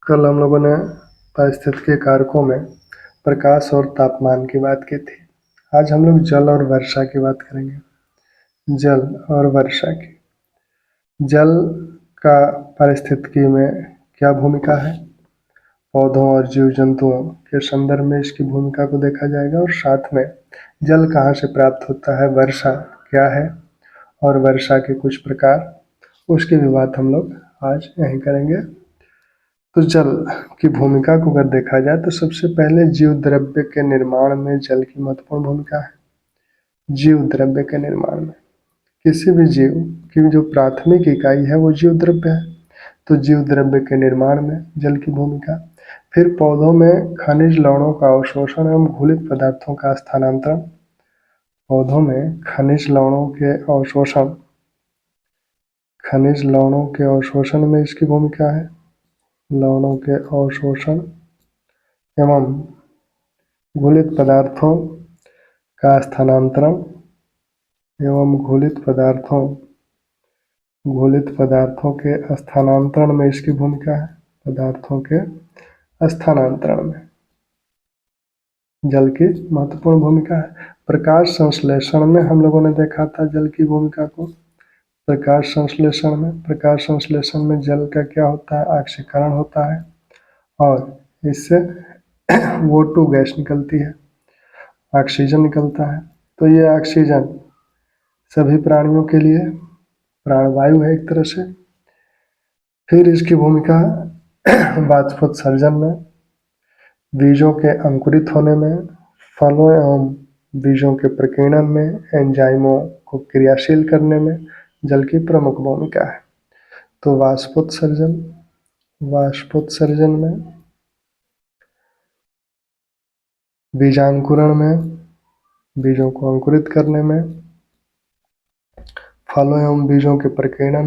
कल हम लोगों ने पारिस्थितिकी कारकों में प्रकाश और तापमान की बात की थी। आज हम लोग जल और वर्षा की बात करेंगे। जल और वर्षा की। जल का पारिस्थितिकी में क्या भूमिका है, पौधों और जीव जंतुओं के संदर्भ में इसकी भूमिका को देखा जाएगा और साथ में जल कहाँ से प्राप्त होता है, वर्षा क्या है और वर्षा के कुछ प्रकार, उसकी भी बात हम लोग आज यहीं करेंगे। तो जल की भूमिका को अगर देखा जाए तो सबसे पहले जीव द्रव्य के निर्माण में जल की महत्वपूर्ण भूमिका है। जीव द्रव्य के निर्माण में किसी भी जीव की जो प्राथमिक इकाई है वो जीव द्रव्य है, तो जीव द्रव्य के निर्माण में जल की भूमिका। फिर पौधों में खनिज लवणों का अवशोषण एवं घुलित पदार्थों का स्थानांतरण। पौधों में खनिज लवणों के अवशोषण में इसकी भूमिका है। लवणों के अवशोषण एवं घुलित पदार्थों का स्थानांतरण एवं घुलित पदार्थों के स्थानांतरण में इसकी भूमिका है। पदार्थों के स्थानांतरण में जल की महत्वपूर्ण भूमिका है। प्रकाश संश्लेषण में हम लोगों ने देखा था जल की भूमिका को। प्रकाश संश्लेषण में जल का क्या होता है, ऑक्सीकरण होता है और इससे O2 गैस निकलती है, ऑक्सीजन निकलता है। तो ये ऑक्सीजन सभी प्राणियों के लिए प्राणवायु है एक तरह से। फिर इसकी भूमिका वाष्पोत्सर्जन में, बीजों के अंकुरित होने में, फलों एवं बीजों के प्रकीर्णन में, एंजाइमों को क्रियाशील करने में जल की प्रमुख भूमिका है। तो वाष्पोत्सर्जन में, बीजांकुरण में, बीजों को अंकुरित करने में, फलों एवं बीजों के प्रकीर्णन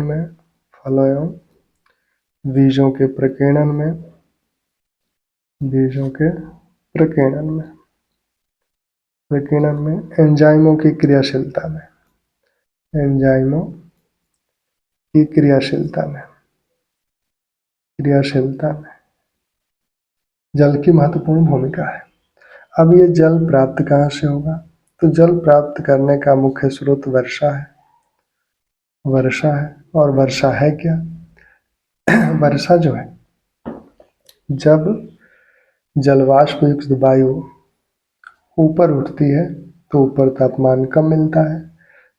में, एंजाइमों की क्रियाशीलता में, जल की महत्वपूर्ण भूमिका है। अब ये जल प्राप्त कहाँ से होगा, तो जल प्राप्त करने का मुख्य स्रोत वर्षा है। और वर्षा है क्या? वर्षा जो है, जब जलवाष्प युक्त वायु ऊपर उठती है तो ऊपर तापमान कम मिलता है,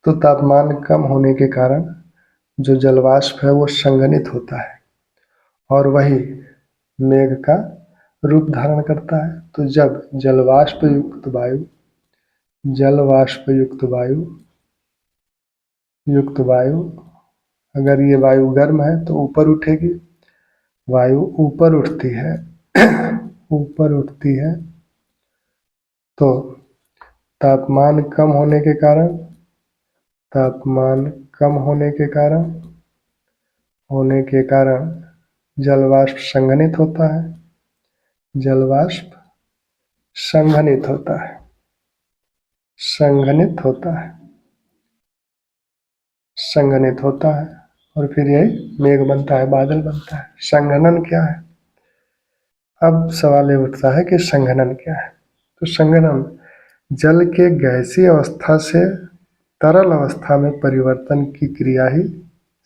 तो तापमान कम होने के कारण जो जलवाष्प है वो संघनित होता है और वही मेघ का रूप धारण करता है। तो जब जलवाष्प युक्त वायु अगर ये वायु गर्म है तो ऊपर उठेगी, वायु ऊपर उठती है तो तापमान कम होने के कारण जलवाष्प संघनित होता है। और फिर यही मेघ बनता है, बादल बनता है। संघनन क्या है? अब सवाल ये उठता है कि संघनन क्या है। तो संघनन जल के गैसीय अवस्था से तरल अवस्था में परिवर्तन की क्रिया ही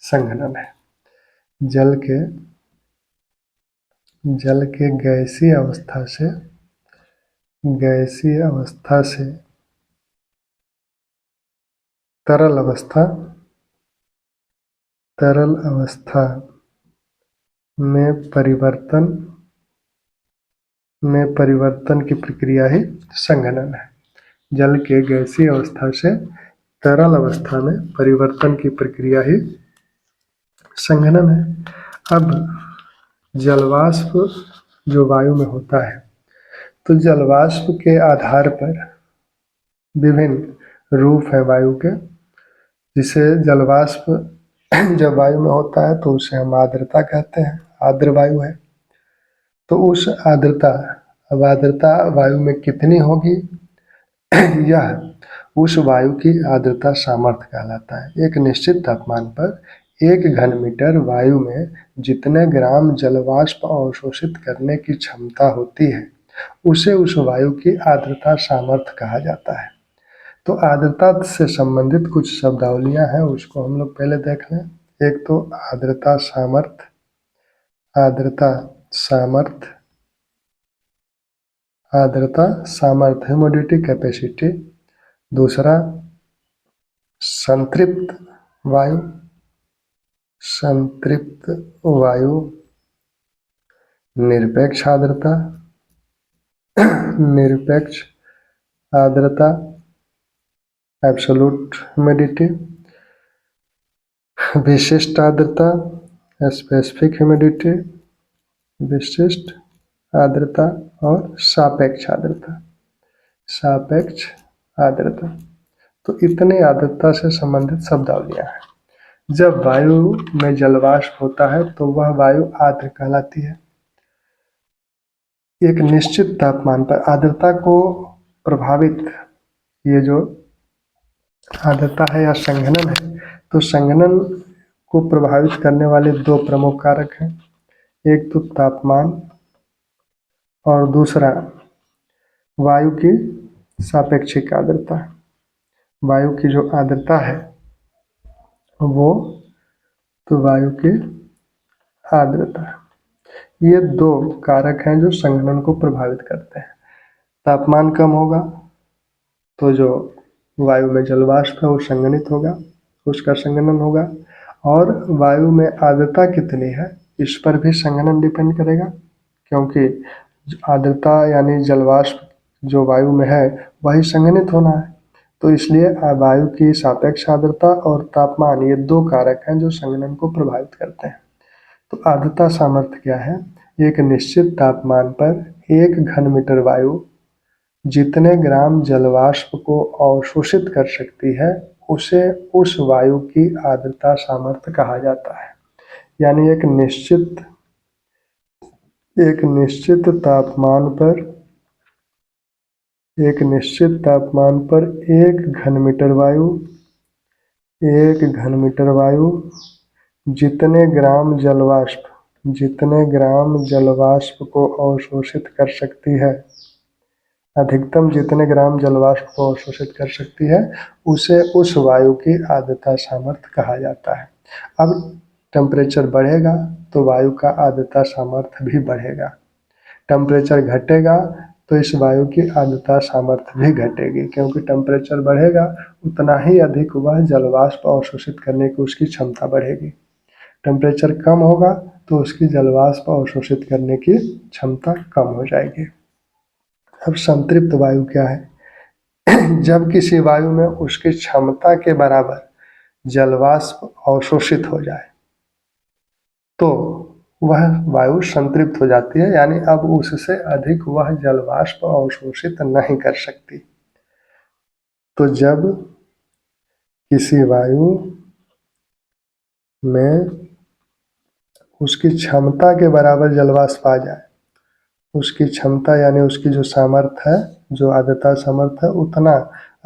संघनन है। जल के गैसीय अवस्था से तरल अवस्था में परिवर्तन की प्रक्रिया ही संघनन है। जल के गैसीय अवस्था से तरल अवस्था में परिवर्तन की प्रक्रिया ही संघनन है। अब जलवाष्प जो वायु में होता है, तो जलवाष्प के आधार पर विभिन्न रूप है वायु के। जिसे जलवाष्प जब वायु में होता है तो उसे हम आर्द्रता कहते हैं, आर्द्र वायु है। तो उस आर्द्रता वायु में कितनी होगी, यह उस वायु की आर्द्रता सामर्थ्य कहलाता है। एक निश्चित तापमान पर एक घन मीटर वायु में जितने ग्राम जलवाष्प अवशोषित करने की क्षमता होती है उसे उस वायु की आर्द्रता सामर्थ्य कहा जाता है। तो आर्द्रता से संबंधित कुछ शब्दावलियां हैं, उसको हम लोग पहले देख लें। एक तो आर्द्रता सामर्थ्य, आर्द्रता सामर्थ्य, आर्द्रता सामर्थ्य ह्यूमिडिटी कैपेसिटी। दूसरा संतृप्त वायु, संतृप्त वायु, निरपेक्ष आर्द्रता, निरपेक्ष आर्द्रता, एब्सोल्यूट ह्यूमिडिटी, विशिष्ट आर्द्रता, स्पेसिफिक ह्यूमिडिटी, विशिष्ट आर्द्रता और सापेक्ष आर्द्रता, सापेक्ष आर्द्रता। तो इतने आर्द्रता से संबंधित शब्दावलियां हैं। जब वायु में जलवाष्प होता है तो वह वायु आर्द्र कहलाती है। एक निश्चित तापमान पर आर्द्रता को प्रभावित, ये जो आर्द्रता है या संघनन है, तो संघनन को प्रभावित करने वाले दो प्रमुख कारक हैं। एक तो तापमान और दूसरा वायु की सापेक्षिक आर्द्रता। वायु की जो आर्द्रता है वो तो वायु की आर्द्रता, ये दो कारक हैं जो संघनन को प्रभावित करते हैं। तापमान कम होगा तो जो वायु में जलवाष्प है वो संघनित होगा, उसका संघनन होगा। और वायु में आर्द्रता कितनी है इस पर भी संघनन डिपेंड करेगा, क्योंकि आर्द्रता यानी जलवाष्प जो वायु में है वही संघनित होना है। तो इसलिए वायु की सापेक्ष आर्द्रता और तापमान, ये दो कारक हैं जो संघनन को प्रभावित करते हैं। तो आर्द्रता सामर्थ्य क्या है? एक निश्चित तापमान पर एक घन मीटर वायु जितने ग्राम जलवाष्प को अवशोषित कर सकती है उसे उस वायु की आर्द्रता सामर्थ्य कहा जाता है। यानी एक निश्चित तापमान पर एक घन मीटर वायु जितने ग्राम जलवाष्प को अवशोषित कर सकती है, अधिकतम जितने ग्राम जलवाष्प को अवशोषित कर सकती है उसे उस वायु की आर्द्रता सामर्थ्य कहा जाता है। अब टेम्परेचर बढ़ेगा तो वायु का आर्द्रता सामर्थ्य भी बढ़ेगा, टेम्परेचर घटेगा तो इस वायु की आर्द्रता सामर्थ्य भी घटेगी, क्योंकि टेम्परेचर बढ़ेगा उतना ही अधिक वह जलवाष्प अवशोषित करने की उसकी क्षमता बढ़ेगी। टेम्परेचर कम होगा तो उसकी जलवाष्प अवशोषित करने की क्षमता कम हो जाएगी। अब संतृप्त वायु क्या है? जब किसी वायु में उसकी क्षमता के बराबर जलवाष्प अवशोषित हो जाए तो वह वायु संतृप्त हो जाती है, यानी अब उससे अधिक वह जलवाष्प अवशोषित नहीं कर सकती। तो जब किसी वायु में उसकी क्षमता के बराबर जलवाष्प आ जाए, उसकी क्षमता यानी उसकी जो सामर्थ्य है, जो आर्द्रता सामर्थ्य है, उतना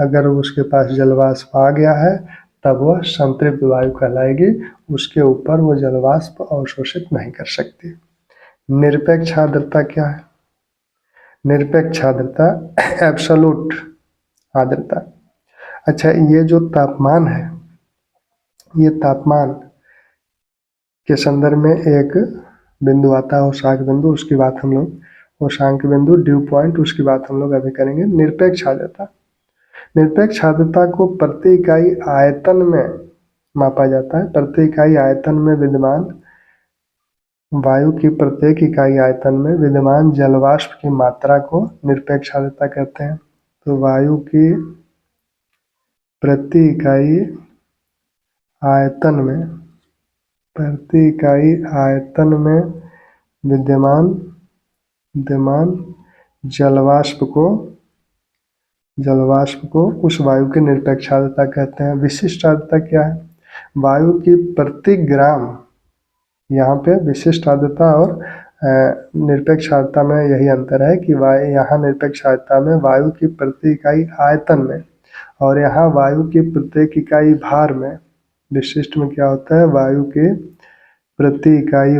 अगर उसके पास जलवाष्प आ गया है तब वह संतृप्त वायु कहलाएगी। उसके ऊपर वो जलवाष्प अवशोषित नहीं कर सकती। निरपेक्ष आर्द्रता क्या है? निरपेक्ष आर्द्रता एब्सोल्यूट आर्द्रता। अच्छा, ये जो तापमान है, ये तापमान के संदर्भ में एक बिंदु आता है औसाक बिंदु, उसकी बात हम लोग, औसांक बिंदु ड्यू पॉइंट, उसकी बात हम लोग अभी करेंगे। निरपेक्ष आर्द्रता, निरपेक्ष आर्द्रता को प्रति इकाई आयतन में मापा जाता है। प्रति इकाई आयतन में विद्यमान वायु की प्रत्येक इकाई आयतन में विद्यमान जलवाष्प की मात्रा को निरपेक्ष आर्द्रता कहते हैं। तो वायु की प्रति इकाई आयतन में विद्यमान जलवाष्प को उस वायु की निरपेक्ष आर्द्रता कहते हैं। विशिष्ट आर्द्रता क्या है? वायु की प्रति ग्राम, यहाँ पे विशिष्ट आर्द्रता और निरपेक्ष आर्द्रता में यही अंतर है कि यहाँ निरपेक्ष आर्द्रता में वायु की प्रति इकाई आयतन में और यहाँ वायु की प्रत्येक इकाई भार में विशिष्ट में क्या होता है, वायु के प्रति इकाई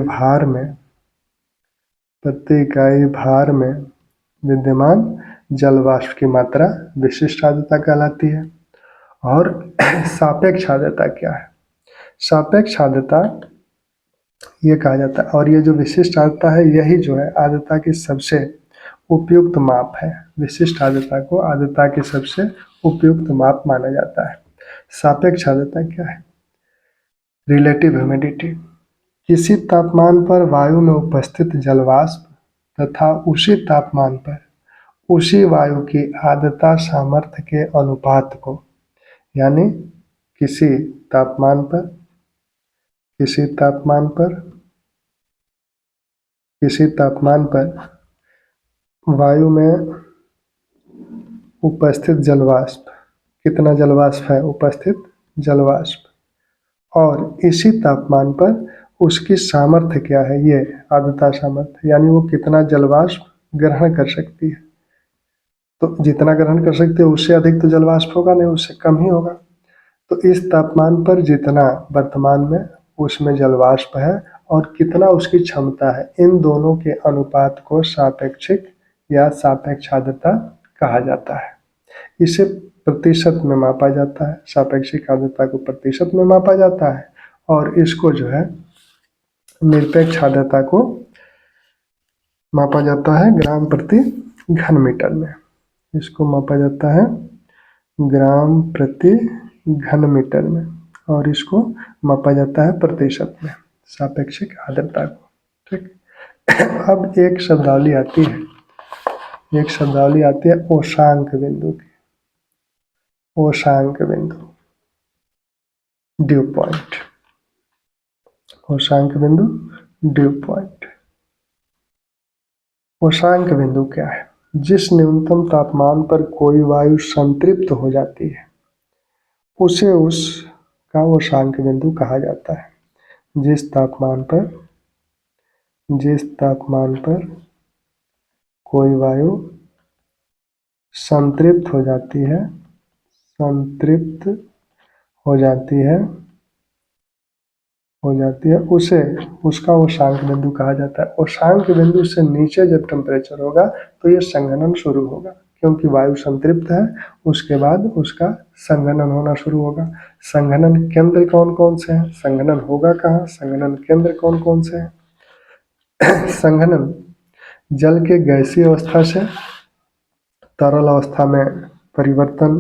भार में विद्यमान जल वाष्प की मात्रा विशिष्ट आर्द्रता कहलाती है। और सापेक्ष आर्द्रता क्या है? सापेक्ष आर्द्रता ये कहा जाता है, और ये जो विशिष्ट आर्द्रता है यही जो है आर्द्रता की सबसे उपयुक्त माप है। विशिष्ट आर्द्रता को आर्द्रता की सबसे उपयुक्त माप माना जाता है। सापेक्ष आर्द्रता क्या है? रिलेटिव ह्यूमिडिटी, किसी तापमान पर वायु में उपस्थित जलवाष्प तथा उसी तापमान पर उसी वायु की आर्द्रता सामर्थ्य के अनुपात को, यानी किसी तापमान पर वायु में उपस्थित जलवाष्प, कितना जलवाष्प है उपस्थित जलवाष्प, और इसी तापमान पर उसकी सामर्थ्य क्या है, ये आर्द्रता सामर्थ्य, यानी वो कितना जलवाष्प ग्रहण कर सकती है। तो जितना ग्रहण कर सकती है उससे अधिक तो जलवाष्प होगा नहीं, उससे कम ही होगा। तो इस तापमान पर जितना वर्तमान में उसमें जलवाष्प है और कितना उसकी क्षमता है, इन दोनों के अनुपात को सापेक्षिक या सापेक्ष आर्द्रता कहा जाता है। इसे प्रतिशत में मापा जाता है, सापेक्षिक आर्द्रता को प्रतिशत में मापा जाता है, और इसको जो है निरपेक्ष आर्द्रता को मापा जाता है ग्राम प्रति घन मीटर में। इसको मापा जाता है ग्राम प्रति घन मीटर में, और इसको मापा जाता है प्रतिशत में, सापेक्षिक आर्द्रता को। ठीक। अब एक शब्दावली आती है ओशांक बिंदु की। ओशांक बिंदु, ड्यू पॉइंट। ओशांक बिंदु, ड्यू पॉइंट। ओशांक बिंदु क्या है? जिस न्यूनतम तापमान पर कोई वायु संतृप्त हो जाती है उसे उसका ओशांक बिंदु कहा जाता है। जिस तापमान पर कोई वायु संतृप्त हो जाती है उसे उसका ओशांक बिंदु कहा जाता है। ओशांक बिंदु से नीचे जब टेम्परेचर होगा तो ये संघनन शुरू होगा, क्योंकि वायु संतृप्त है, उसके बाद उसका संघनन होना शुरू होगा। संघनन केंद्र कौन कौन से हैं, संघनन होगा कहाँ, संघनन केंद्र कौन कौन से हैं? संघनन जल के गैसीय अवस्था से तरल अवस्था में परिवर्तन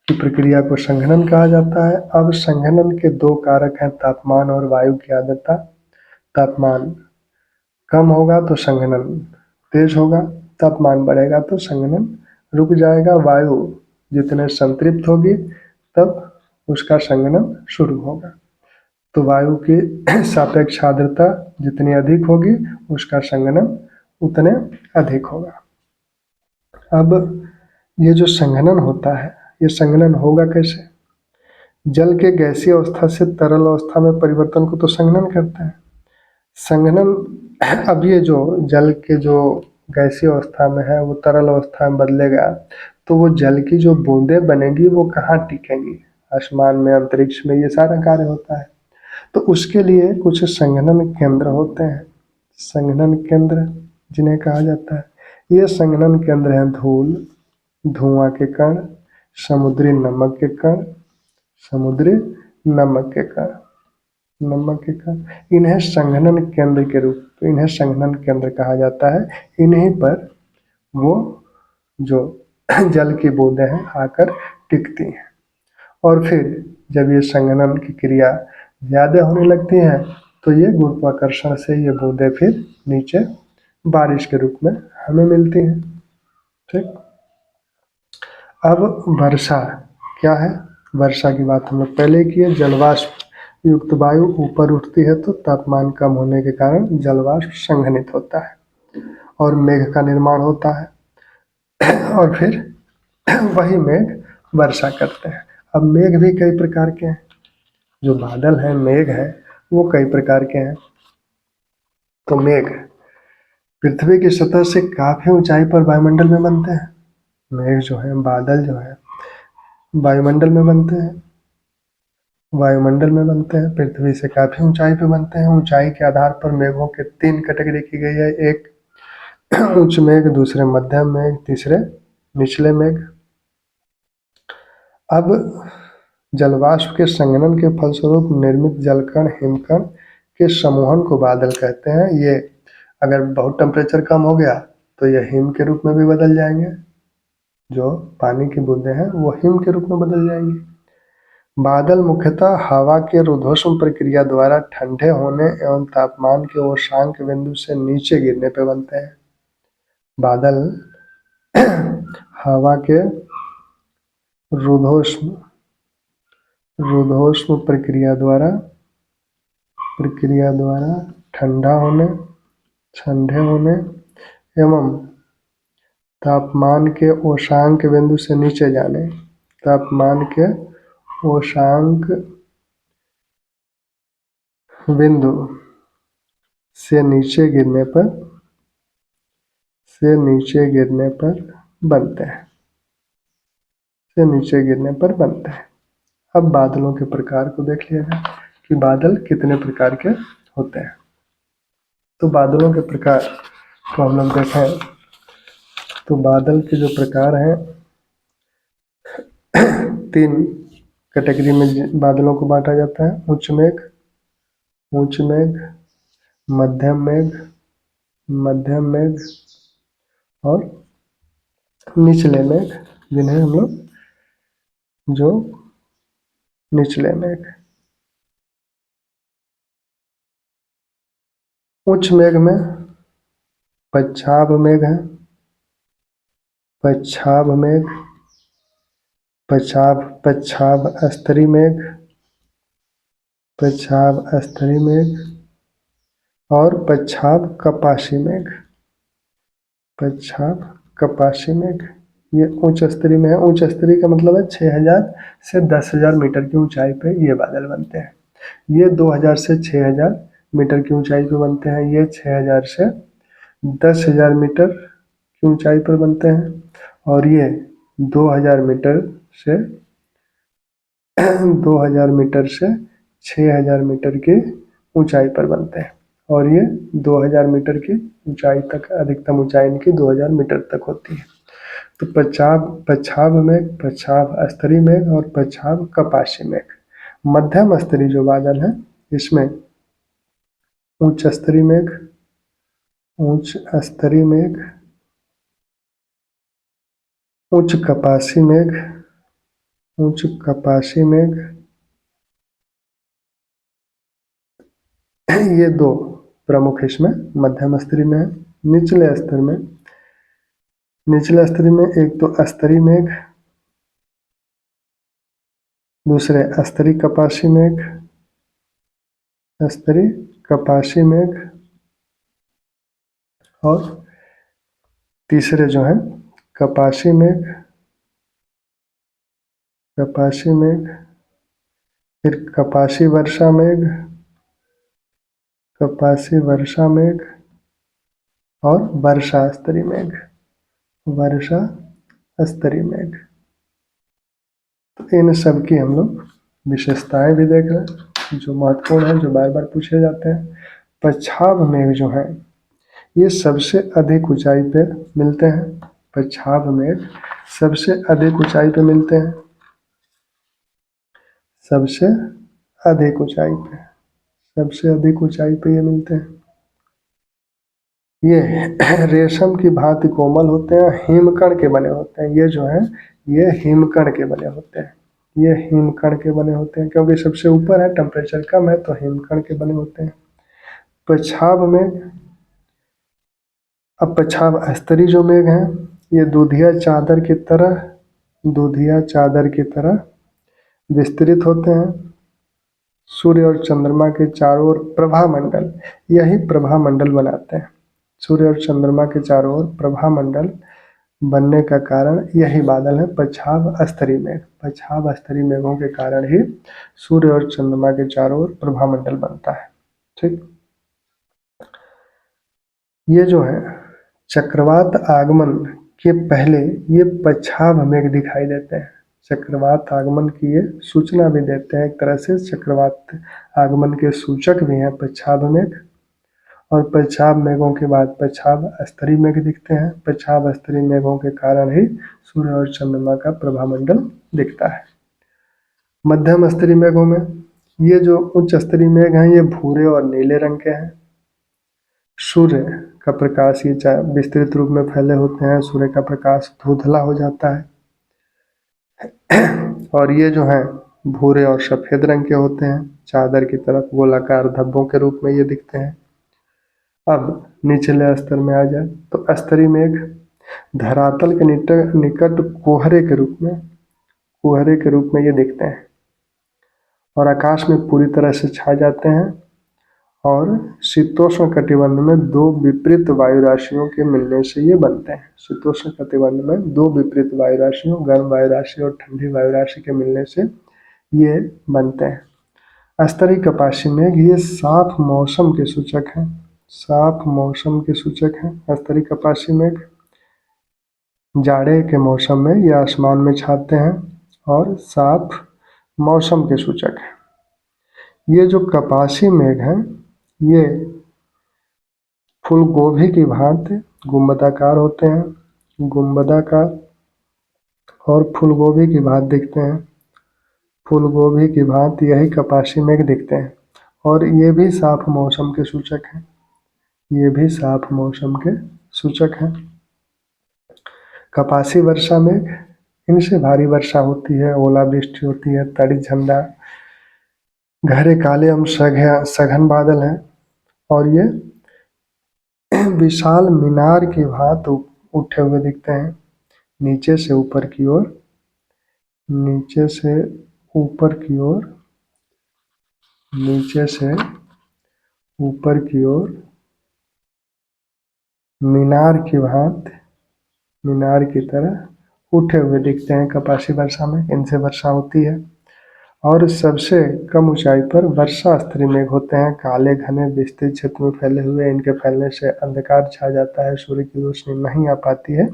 की प्रक्रिया को संघनन कहा जाता है। अब संघनन के दो कारक हैं, तापमान और वायु की आर्द्रता। तापमान कम होगा तो संघनन तेज होगा, तापमान बढ़ेगा तो संघनन रुक जाएगा। वायु जितने संतृप्त होगी तब उसका संघनन शुरू होगा। तो वायु की सापेक्ष आर्द्रता जितनी अधिक होगी उसका संघनन उतने अधिक होगा। अब ये जो संघनन होता है, ये संघनन होगा कैसे? जल के गैसीय अवस्था से तरल अवस्था में परिवर्तन को तो संघनन करते हैं। संघनन, अब ये जो जल के जो गैसीय अवस्था में है वो तरल अवस्था में बदलेगा, तो वो जल की जो बूंदें बनेगी वो कहाँ टिकेंगी? आसमान में, अंतरिक्ष में, ये सारा कार्य होता है। तो उसके लिए कुछ संघनन केंद्र होते हैं, संघनन केंद्र जिन्हें कहा जाता है। ये संघनन केंद्र हैं धूल, धुआं के कण, समुद्री नमक के कण, इन्हें संघनन केंद्र के रूप, इन्हें संघनन केंद्र कहा जाता है। इन्हीं पर वो जो जल की बूंदें हैं आकर टिकती हैं, और फिर जब ये संघनन की क्रिया ज़्यादा होने लगती है तो ये गुरुत्वाकर्षण से ये बूंदें फिर नीचे बारिश के रूप में हमें मिलती हैं। ठीक। अब वर्षा क्या है? वर्षा की बात हम लोग पहले की है। जलवाष्प युक्त वायु ऊपर उठती है तो तापमान कम होने के कारण जलवाष्प संघनित होता है और मेघ का निर्माण होता है, और फिर वही मेघ वर्षा करते हैं। अब मेघ भी कई प्रकार के हैं, जो बादल हैं, मेघ है, वो कई प्रकार के हैं। तो मेघ पृथ्वी की सतह से काफी ऊंचाई पर वायुमंडल में बनते हैं। मेघ जो है, बादल जो है, वायुमंडल में बनते हैं। वायुमंडल में बनते हैं, पृथ्वी से काफी ऊंचाई पे बनते हैं। ऊंचाई के आधार पर मेघों के 3 कैटेगरी की गई है, एक उच्च मेघ, दूसरे मध्यम मेघ, तीसरे निचले मेघ। अब जलवाष्प के संघनन के फलस्वरूप निर्मित जलकण हिमकण के समूहन को बादल कहते हैं। ये अगर बहुत टेम्परेचर कम हो गया तो ये हिम के रूप में भी बदल जाएंगे, जो पानी की बूंदें हैं वो हिम के रूप में बदल जाएंगी। बादल मुख्यतः हवा के रुद्धोष्म प्रक्रिया द्वारा ठंडे होने एवं तापमान के उच्चांक बिंदु से नीचे गिरने पर बनते हैं। बादल हवा के रुद्धोष्म रुद्धोष्म प्रक्रिया द्वारा ठंडे होने एवं तापमान के उच्चांक बिंदु से नीचे जाने तापमान के उच्चांक बिंदु से नीचे गिरने पर बनते हैं अब बादलों के प्रकार को देख लिया जाए कि बादल कितने प्रकार के होते हैं। तो बादलों के प्रकार को हम लोग देखें तो बादल के जो प्रकार हैं 3 कैटेगरी में बादलों को बांटा जाता है। उच्च मेघ, मध्यम मेघ और निचले मेघ, जिन्हें हम लोग जो निचले मेघ। उच्च मेघ में पच्छाद मेघ है, पच्छाद स्तरी मेघ और पच्छाद कपासी मेघ। ये उच्च स्तरी में है। उच्च स्तरी का मतलब है 6000 से 10,000 मीटर की ऊंचाई पे ये बादल बनते हैं। ये 2000 से 6000 मीटर की ऊंचाई पे बनते हैं। ये 6000 से 10,000 मीटर की ऊंचाई पर बनते हैं और ये 2000 मीटर से 6000 मीटर की ऊंचाई पर बनते हैं और ये 2000 मीटर की ऊंचाई तक, अधिकतम ऊंचाई इनकी 2000 मीटर तक होती है। तो पच्छाद मेघ, पच्छाद स्तरी मेघ और पच्छाद कपासी मेघ। मध्यम स्तरी जो बादल है इसमें उच्च स्तरी मेघ, उच्च कपासी मेघ, ये 2 प्रमुख इसमें मध्यम स्तरी में है। निचले स्तरी में एक तो स्तरी मेघ, दूसरे स्तरी कपासी मेघ और तीसरे जो है कपासी मेघ, फिर कपासी वर्षा मेघ और वर्षा स्तरी मेघ। तो इन सब की हम लोग विशेषताएं भी देख रहे हैं जो महत्वपूर्ण है, जो बार बार पूछे जाते हैं। पच्छाद मेघ जो है ये सबसे अधिक ऊंचाई पे मिलते हैं। पच्छाद मेघ सबसे अधिक ऊंचाई पे मिलते हैं, सबसे अधिक ऊंचाई पे ये मिलते हैं। ये रेशम की भांति कोमल होते हैं, हिमकण के बने होते हैं। ये जो है ये हिमकण के बने होते हैं, क्योंकि सबसे ऊपर है, टेम्परेचर कम है तो हिमकण के बने होते हैं। पच्छाद मेघ, अब पच्छाद स्तरी जो मेघ हैं ये दूधिया चादर की तरह विस्तृत होते हैं। सूर्य और चंद्रमा के चारों ओर प्रभामंडल, यही प्रभामंडल बनाते हैं। सूर्य और चंद्रमा के चारों ओर प्रभामंडल बनने का कारण यही बादल है पच्छाद स्तरी मेघ। पच्छाद स्तरी मेघों के कारण ही सूर्य और चंद्रमा के चारों ओर प्रभामंडल बनता है। ठीक, ये जो है चक्रवात आगमन के पहले ये पच्छाद मेघ दिखाई देते हैं। चक्रवात आगमन की ये सूचना भी देते हैं। एक तरह से चक्रवात आगमन के सूचक भी हैं पच्छाद मेघ। और पच्छाद मेघों के बाद पच्छाद स्तरीय मेघ दिखते हैं। पच्छाद स्तरीय मेघों के कारण ही सूर्य और चंद्रमा का प्रभामंडल दिखता है। मध्यम स्तरीय मेघों में ये जो उच्च स्तरीय मेघ हैं ये भूरे और नीले रंग के हैं। सूर्य का प्रकाश ये विस्तृत रूप में फैले होते हैं। सूर्य का प्रकाश धुंधला हो जाता है और ये जो है भूरे और सफेद रंग के होते हैं। चादर की तरफ गोलाकार धब्बों के रूप में ये दिखते हैं। अब निचले स्तर में आ जाए तो स्तरीय मेघ धरातल के निकट कोहरे के रूप में ये दिखते हैं और आकाश में पूरी तरह से छा जाते हैं। और शीतोष्ण कटिबंध में दो विपरीत वायु राशियों के मिलने से ये बनते हैं। शीतोष्ण कटिबंध में दो विपरीत वायु राशियों, गर्म वायु राशि और ठंडी वायु राशि के मिलने से ये बनते हैं। स्तरीय कपाशी मेघ ये साफ मौसम के सूचक हैं। साफ मौसम के सूचक हैं स्तरीय कपाशी मेघ। जाड़े के मौसम में ये आसमान में छाते हैं और साफ मौसम के सूचक हैं। ये जो कपासी मेघ हैं ये फूल गोभी की भांति गुंबदाकार होते हैं। गुंबदाकार और फूल गोभी की भांति दिखते हैं। फूल गोभी की भांति यही कपासी मेघ दिखते हैं और ये भी साफ मौसम के सूचक हैं। ये भी साफ मौसम के सूचक हैं। कपासी वर्षा मेघ इनसे भारी वर्षा होती है, ओलावृष्टि होती है, तड़ी झंडा, गहरे काले एवं सघन बादल हैं और ये विशाल मीनार की भांति उठे हुए दिखते हैं। नीचे से ऊपर की ओर, नीचे से ऊपर की ओर, नीचे से ऊपर की ओर मीनार की भांति, मीनार की तरह उठे हुए दिखते हैं कपासी वर्षा में। इनसे वर्षा होती है और सबसे कम ऊंचाई पर वर्षा स्तरीय मेघ होते हैं। काले घने विस्तृत क्षेत्र में फैले हुए, इनके फैलने से अंधकार छा जाता है, सूर्य की रोशनी नहीं आ पाती है।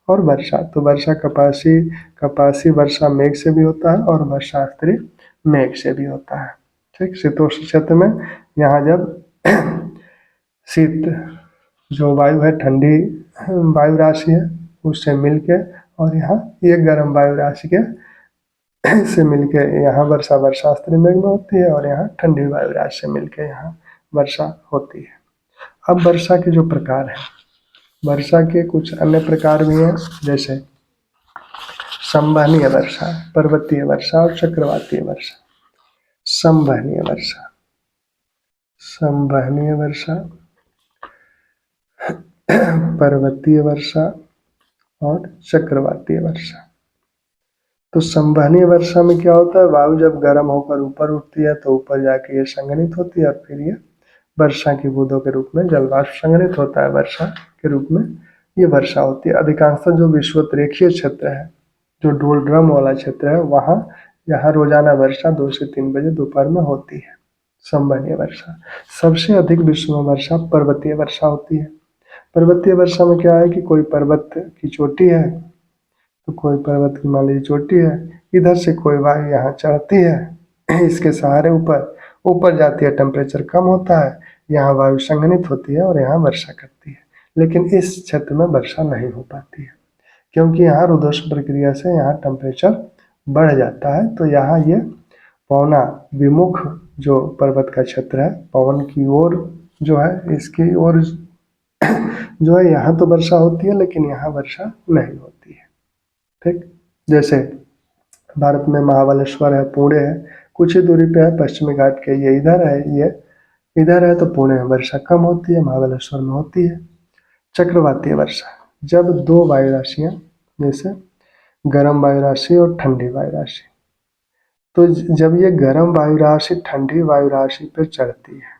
और वर्षा तो वर्षा कपासी वर्षा मेघ से भी होता है और वर्षा स्तरीय मेघ से भी होता है। ठीक, शीतोष्ण क्षेत्र में यहाँ जब शीत जो वायु है, ठंडी वायु राशि है, उससे मिलके और यहाँ ये गर्म वायु राशि के से मिलके यहाँ वर्षा स्तरीय मेघ में होती है और यहाँ ठंडी वायु राशि से मिलके यहाँ वर्षा होती है। अब वर्षा के जो प्रकार है, वर्षा के कुछ अन्य प्रकार भी हैं, जैसे संवहनीय वर्षा, पर्वतीय वर्षा और चक्रवातीय वर्षा। संवहनीय वर्षा, संवहनीय वर्षा, पर्वतीय वर्षा और चक्रवातीय वर्षा। तो संवहनीय वर्षा में क्या होता है, वायु जब गर्म होकर ऊपर उठती है तो ऊपर जाके ये संघनित होती है और फिर ये वर्षा की बूंदों के रूप में जलवाष्प संघनित होता है। वर्षा के रूप में ये वर्षा होती है। अधिकांशतः जो विषुवत-रेखीय क्षेत्र है, जो डोलड्रम वाला क्षेत्र है, वहाँ यहाँ रोजाना वर्षा 2 से 3 बजे दोपहर में होती है। संवहनीय वर्षा। सबसे अधिक विश्व में वर्षा पर्वतीय वर्षा होती है। पर्वतीय वर्षा में क्या है कि कोई पर्वत की चोटी है, तो कोई पर्वत की मान लीजिए चोटी है, इधर से कोई वायु यहाँ चढ़ती है, इसके सहारे ऊपर जाती है, टेम्परेचर कम होता है, यहाँ वायु संघनित होती है और यहाँ वर्षा करती है। लेकिन इस क्षेत्र में वर्षा नहीं हो पाती है क्योंकि यहाँ रुद्धोष्म प्रक्रिया से यहाँ टेम्परेचर बढ़ जाता है। तो यहाँ ये पवना विमुख जो पर्वत का क्षेत्र है, पवन की ओर जो है, इसकी ओर जो है, यहाँ तो वर्षा होती है लेकिन यहाँ वर्षा नहीं होती है। ठीक, जैसे भारत में महाबलेश्वर है, पुणे है, कुछ ही दूरी पे है, पश्चिमी घाट के ये इधर है तो पुणे में वर्षा कम होती है, महाबलेश्वर में होती है। चक्रवातीय वर्षा, जब दो वायु राशियाँ, जैसे गर्म वायु राशि और ठंडी वायु राशि, तो जब ये गर्म वायु राशि ठंडी वायु राशि पर चढ़ती है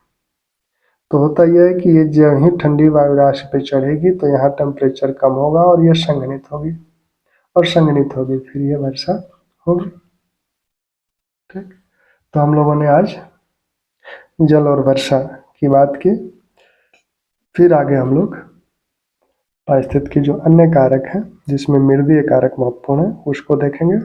तो होता यह है कि ये जब ही ठंडी वायु राशि पे चढ़ेगी तो यहाँ टेम्परेचर कम होगा और ये संघनित होगी और संघनित होगी, फिर ये वर्षा होगी। ठीक, तो हम लोगों ने आज जल और वर्षा की बात की। फिर आगे हम लोग पारिस्थितिकी के जो अन्य कारक हैं जिसमें मृदीय कारक महत्वपूर्ण है उसको देखेंगे।